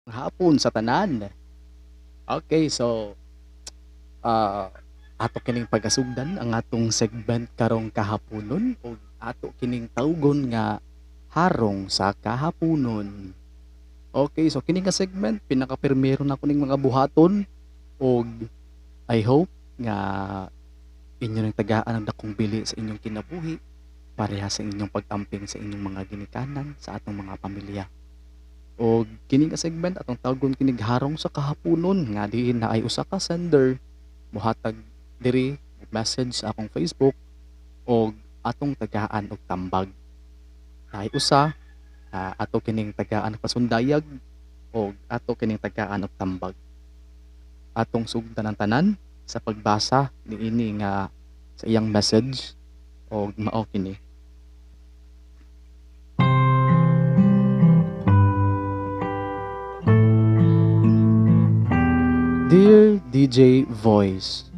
Hapon sa tanan. Okay, so, ah, ato kining pagasugdan ang atong segment karong kahaponon ug ato kining tawgon nga harong sa kahaponon. Okay, so kini nga segment pinakaprimero na ko ning mga buhaton ug I hope nga inyo ning tagaan ang dakong bili sa inyong kinabuhi pareha sa inyong pag-amping sa inyong mga ginikanan sa atong mga pamilya. O kini nga segment atong tawgon kinig harong sa kahaponon nga diin na ay usa ka sender mohatag diri og message sa akong Facebook og atong tagaan og tambag. Ay usa ato kining tagaan og pasundayag og ato kining tagaan og tambag. Atong sugdan ang tanan sa pagbasa niini nga sa iyang message og mao kini. Dear DJ Voice,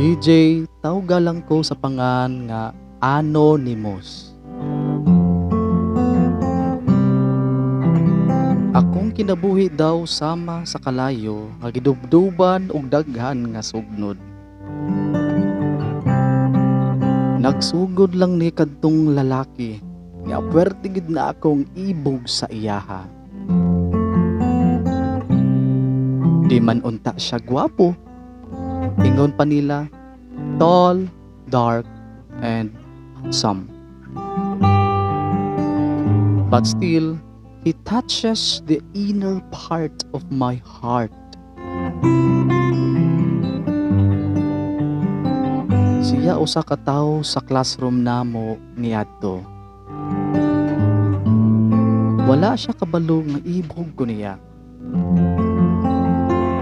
DJ, tawga lang ko sa pangan nga Anonymous. Akong kinabuhi daw sama sa kalayo nga gidubduban og daghan nga sugnod. Nagsugod lang ni kadtong lalaki nga puwerte gid na akong ibog sa iyaha. Di man unta siya gwapo. Ingon pa nila, tall, dark, and handsome. But still, he touches the inner part of my heart. Siya usa ka tawo sa classroom namo niadto. Wala siya kabalo nga ibog ko niya.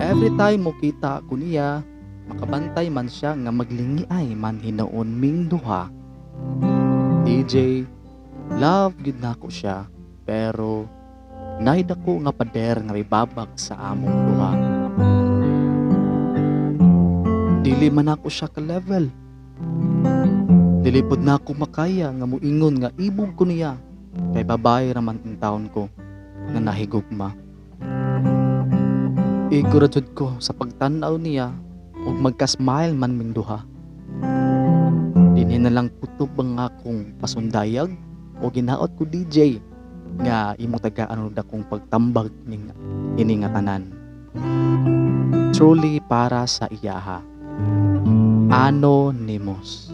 Every time mo kita ko niya, makabantay man siya nga maglingiay man hinoon ming duha. DJ, love gid nako siya, pero naid ako nga pader nga ibabag sa among duha. Dili man ako siya ka level. Dili pod na ako makaya nga muingon nga ibog ko niya, kay babae raman ang taon ko nga nahigugma. Igurajud ko sa pagtanaw niya ug magka-smile man ming duha. Dinhi na lang kutob ang akong pasundayag o ginaot ko DJ nga imong tagaan og dakong pagtambag ning ini nga tanan. Truly para sa iyaha. Anonymous.